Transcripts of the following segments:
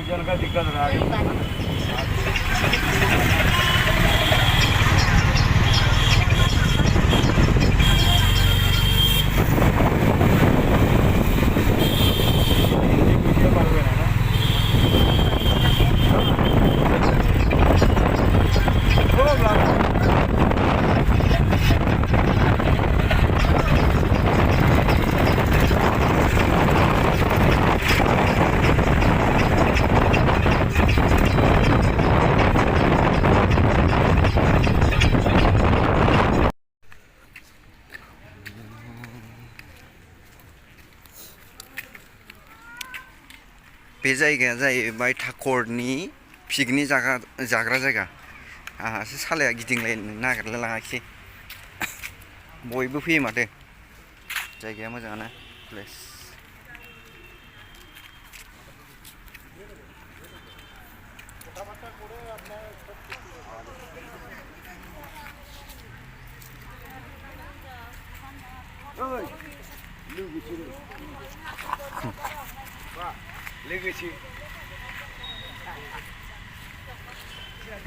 जन का दिक्कत रहा है। बे जायगाया जाहैबाय थाखरनि पिकनिक जाग्रा जायगा। आंहासो सालाया गिदिंलायनो नागिरलाय लाङाखिसै। बयबो फैयो माथो। जायगाया मोजाङानो प्लेस।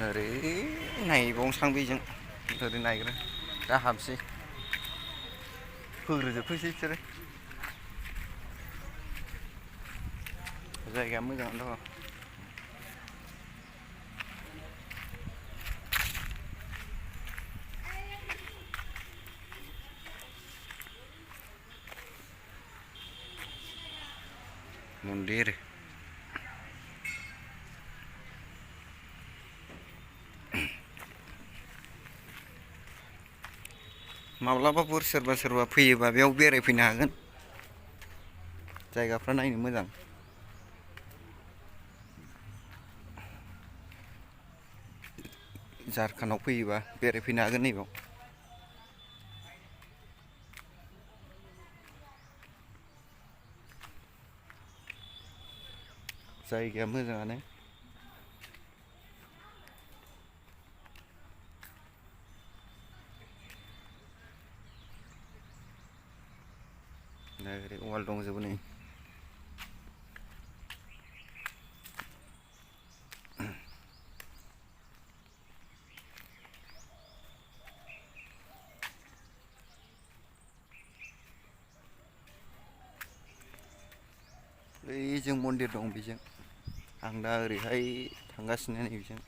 ओरै नायबावनोसां बेजों ओरै नायग्रो दा हाबसै होग्रोजोबथोंसै बिसोरो। जायगाया मोजाङानो दङ। मन्दिर माब्लाबाफोर सोरबा फैयोबा बेयाव बेरायफैनो हागोन। जायगाफ्रा नायनो मोजां। झारखन्डआव फैयोबा बेरायफैनो हागोन नैबाव। जायगाया मोजाङानो। ओरै वाल दंजोबो नै। बैजों मन्दिर दं बेजों। आं दा ओरैहाय थांगासिनो नै बेजों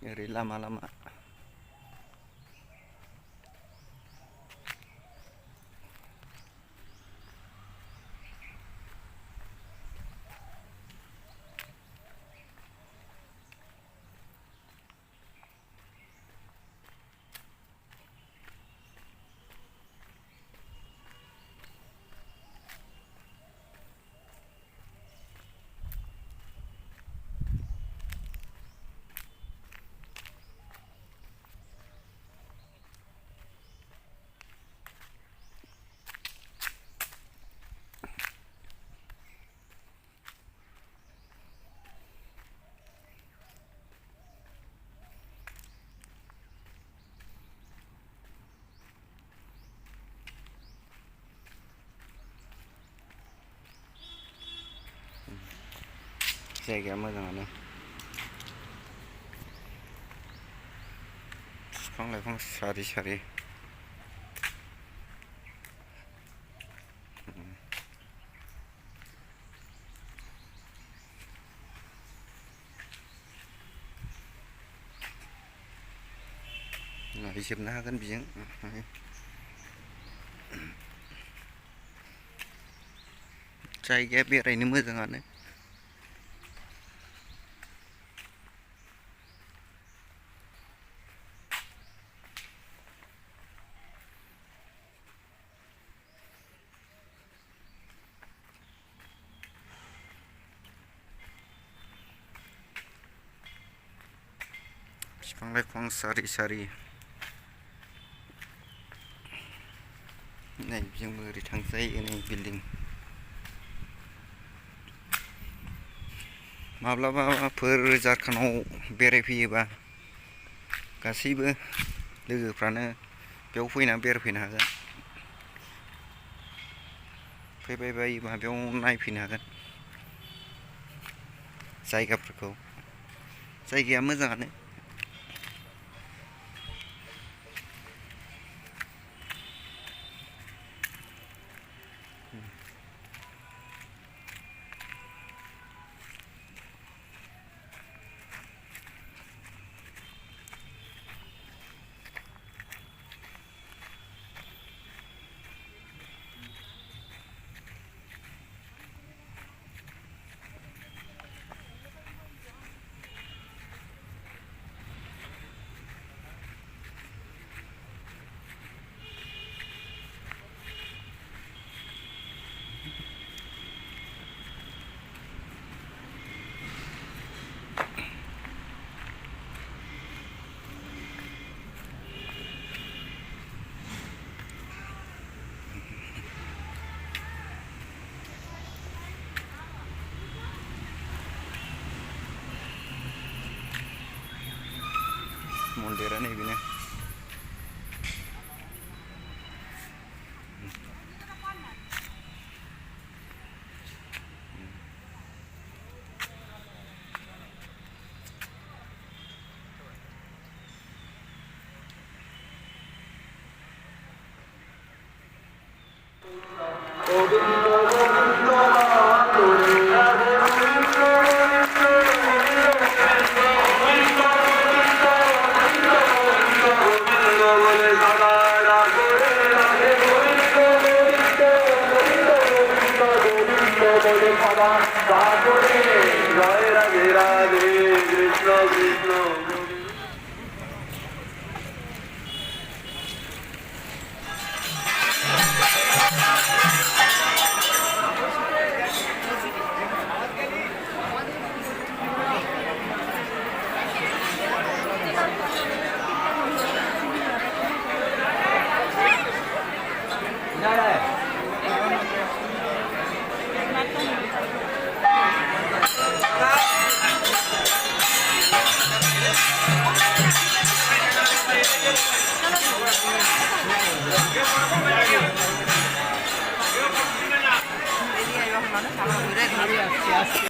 ओरै लामा। जायगाया मोजाङानो। बिफां लाइफां सारि। नायजोबनो हागोन बेजों। जायगाया बेरायनो मोजाङानो। बिफां लाइफां सारि। नै बेजोंबो ओरै थांजायो नै बिल्डिं। माब्लाबाफोर झारखन्डआव बेरायफैयोबा गासैबो लोगोफ्रानो बेयाव फैनानै बेरायफैनो हागोन। फैबाय बायोबा बेयाव नायफैनो हागोन। जायगाफोरखौ जायगाया मोजाङानो। मन्दिरा नैबेनो।